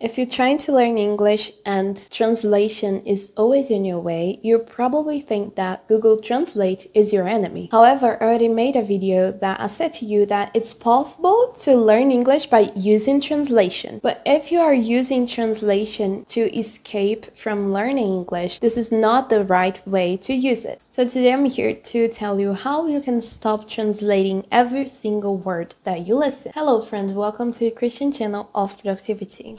If you're trying to learn English and translation is always in your way, you probably think that Google Translate is your enemy. However, I already made a video that I said to you that it's possible to learn English by using translation. But if you are using translation to escape from learning English, this is not the right way to use it. So today I'm here to tell you how you can stop translating every single word that you listen. Hello friends, welcome to the Christian channel of productivity.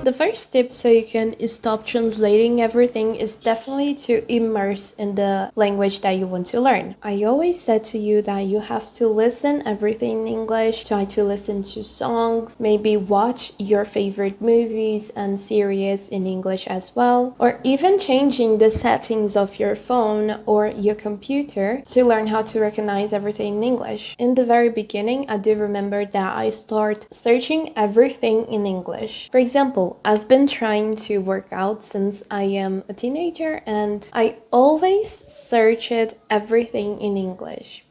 The first tip so you can stop translating everything is definitely to immerse in the language that you want to learn. I always said to you that you have to listen everything in English, try to listen to songs, maybe watch your favorite movies and series in English as well, or even changing the settings of your phone or your computer to learn how to recognize everything in English. In the very beginning, I do remember that I started searching everything in English. For example, I've been trying to work out since I am a teenager and I always searched everything in English.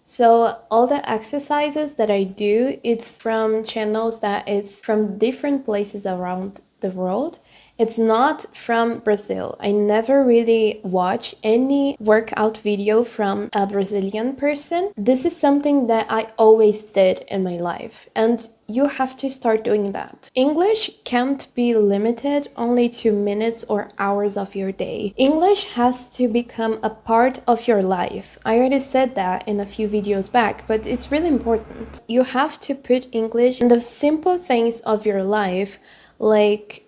So all the exercises that I do, it's from channels that it's from different places around the world. It's not from Brazil. I never really watch any workout video from a Brazilian person. This is something that I always did in my life, and you have to start doing that. English can't be limited only to minutes or hours of your day. English has to become a part of your life. I already said that in a few videos back, but it's really important. You have to put English in the simple things of your life, like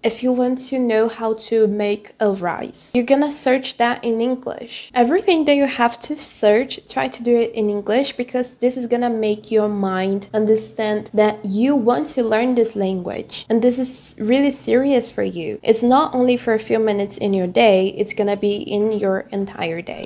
if you want to know how to make a rice, you're gonna search that in English. Everything that you have to search, try to do it in English, because this is gonna make your mind understand that you want to learn this language. And this is really serious for you. It's not only for a few minutes in your day, it's gonna be in your entire day.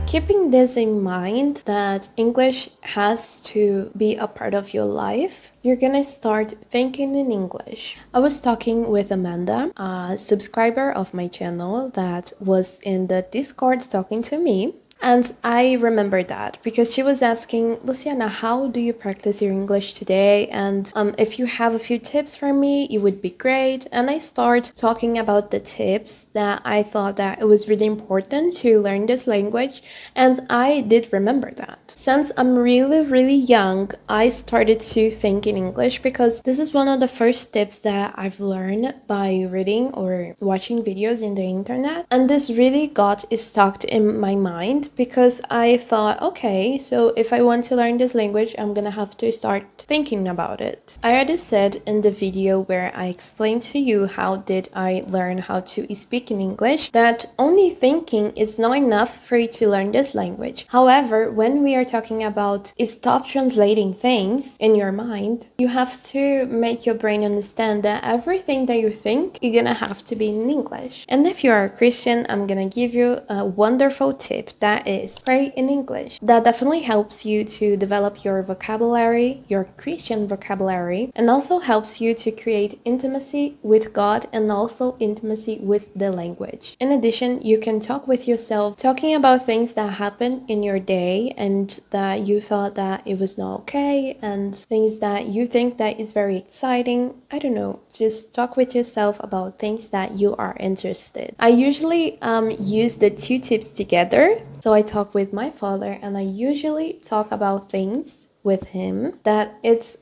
Keeping this in mind, that English has to be a part of your life, you're gonna start thinking in English. I was talking with Amanda, a subscriber of my channel that was in the Discord talking to me. And I remember that because she was asking, Luciana, how do you practice your English today? And if you have a few tips for me, it would be great. And I start talking about the tips that I thought that it was really important to learn this language. And I did remember that. Since I'm really young, I started to think in English because this is one of the first tips that I've learned by reading or watching videos in the internet. And this really got stuck in my mind, because I thought, okay, so if I want to learn this language, I'm gonna have to start thinking about it. I already said in the video where I explained to you how did I learn how to speak in English, that only thinking is not enough for you to learn this language. However, when we are talking about stop translating things in your mind, you have to make your brain understand that everything that you think, you're gonna have to be in English. And if you are a Christian, I'm gonna give you a wonderful tip that is pray in English. That definitely helps you to develop your vocabulary, your Christian vocabulary, and also helps you to create intimacy with God and also intimacy with the language. In addition, you can talk with yourself, talking about things that happen in your day and that you thought that it was not okay, and things that you think that is very exciting. I don't know, just talk with yourself about things that you are interested. I usually use the two tips together. So I talk with my father and I usually talk about things with him that it's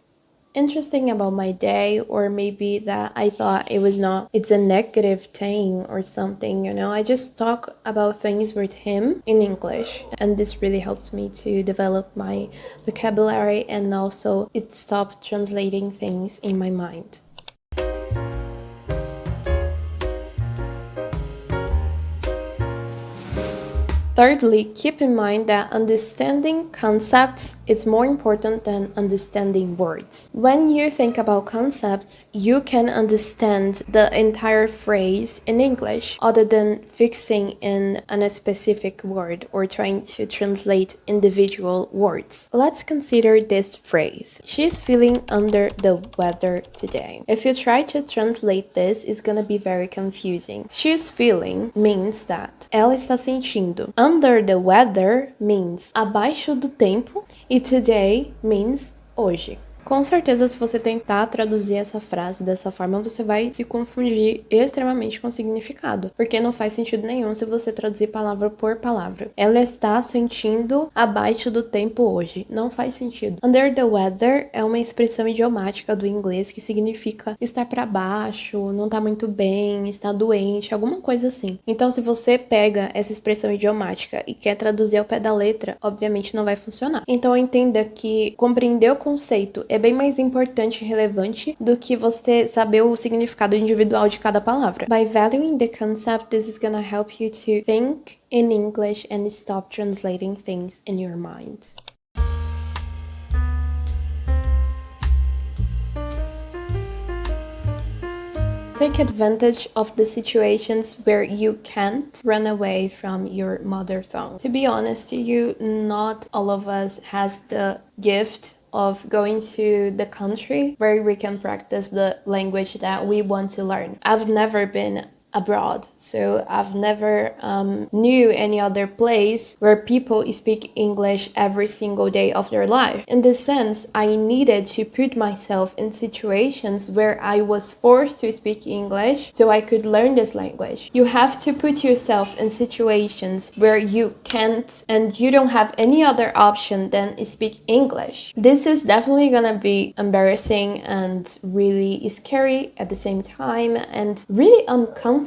interesting about my day, or maybe that I thought it's a negative thing or something, you know. I just talk about things with him in English, and this really helps me to develop my vocabulary, and also it stopped translating things in my mind. Thirdly, keep in mind that understanding concepts is more important than understanding words. When you think about concepts, you can understand the entire phrase in English other than fixing in on a specific word or trying to translate individual words. Let's consider this phrase. She's feeling under the weather today. If you try to translate this, it's gonna be very confusing. She's feeling means that ela está sentindo. Under the weather means abaixo do tempo e today means hoje. Com certeza, se você tentar traduzir essa frase dessa forma, você vai se confundir extremamente com o significado, porque não faz sentido nenhum se você traduzir palavra por palavra. Ela está sentindo abaixo do tempo hoje. Não faz sentido. Under the weather é uma expressão idiomática do inglês que significa estar para baixo, não tá muito bem, está doente, alguma coisa assim. Então, se você pega essa expressão idiomática e quer traduzir ao pé da letra, obviamente não vai funcionar. Então, entenda que compreender o conceito é bem mais importante e relevante do que você saber o significado individual de cada palavra. By valuing the concept, this is gonna help you to think in English and stop translating things in your mind. Take advantage of the situations where you can't run away from your mother tongue. To be honest to you, not all of us has the gift of going to the country where we can practice the language that we want to learn. I've never been abroad, so I've never knew any other place where people speak English every single day of their life. In this sense, I needed to put myself in situations where I was forced to speak English so I could learn this language. You have to put yourself in situations where you can't and you don't have any other option than speak English. This is definitely gonna be embarrassing and really scary at the same time and really uncomfortable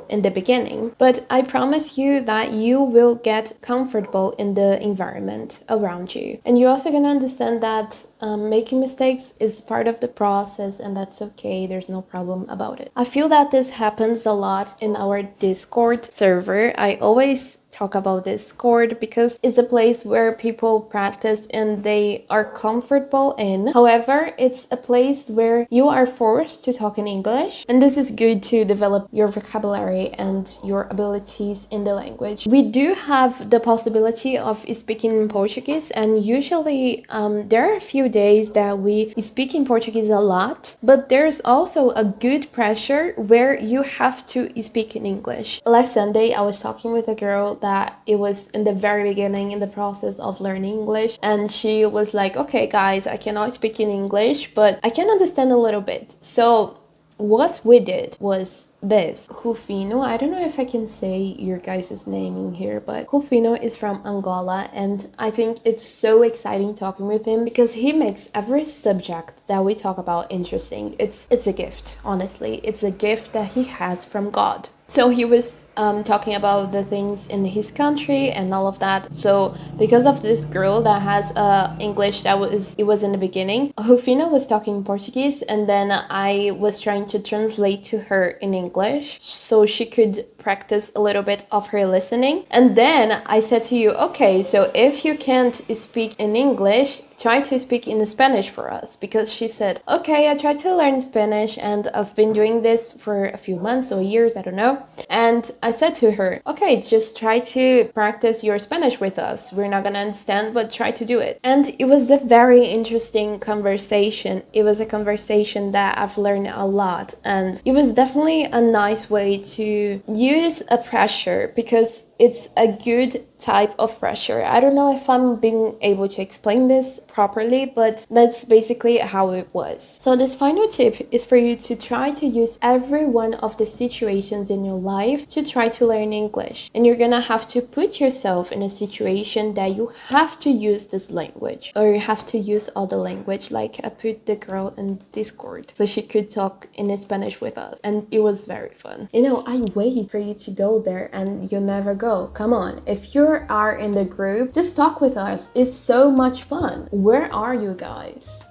in the beginning, but I promise you that you will get comfortable in the environment around you. And you're also gonna understand that making mistakes is part of the process and that's okay, there's no problem about it. I feel that this happens a lot in our Discord server. I always talk about Discord because it's a place where people practice and they are comfortable in. However, it's a place where you are forced to talk in English, and this is good to develop your vocabulary and your abilities in the language. We do have the possibility of speaking in Portuguese, and usually there are a few days that we speak in Portuguese a lot, but there's also a good pressure where you have to speak in English. Last Sunday, I was talking with a girl that it was in the very beginning in the process of learning English, and she was like, okay guys, I cannot speak in English, but I can understand a little bit. So what we did was this. Rufino, I don't know if I can say your guys' name in here, but Rufino is from Angola, and I think it's so exciting talking with him because he makes every subject that we talk about interesting. It's a gift, honestly. It's a gift that he has from God. So he was talking about the things in his country and all of that. So because of this girl that has English that was in the beginning, Rufino was talking Portuguese, and then I was trying to translate to her in English so she could practice a little bit of her listening. And then I said to you, okay, so if you can't speak in English, try to speak in Spanish for us, because she said, okay, I tried to learn Spanish and I've been doing this for a few months or years, I don't know. And I said to her, okay, just try to practice your Spanish with us. We're not gonna understand, but try to do it. And it was a very interesting conversation. It was a conversation that I've learned a lot, and it was definitely a nice way to use a pressure, because it's a good type of pressure. I don't know if I'm being able to explain this properly, but that's basically how it was. So this final tip is for you to try to use every one of the situations in your life to try to learn English. And you're gonna have to put yourself in a situation that you have to use this language, or you have to use other language. Like I put the girl in Discord so she could talk in Spanish with us, and it was very fun. You know, I wait for you to go there and you never go. Come on, if you are in the group, just talk with us. It's so much fun. Where are you guys?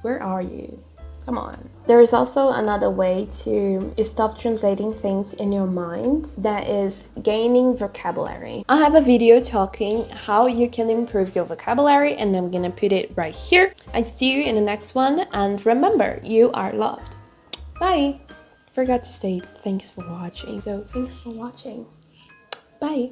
Where are you? Come on. There is also another way to stop translating things in your mind, that is gaining vocabulary. I have a video talking how you can improve your vocabulary, and I'm gonna put it right here. I see you in the next one, and remember, you are loved. Bye. Forgot to say thanks for watching. So thanks for watching. Bye.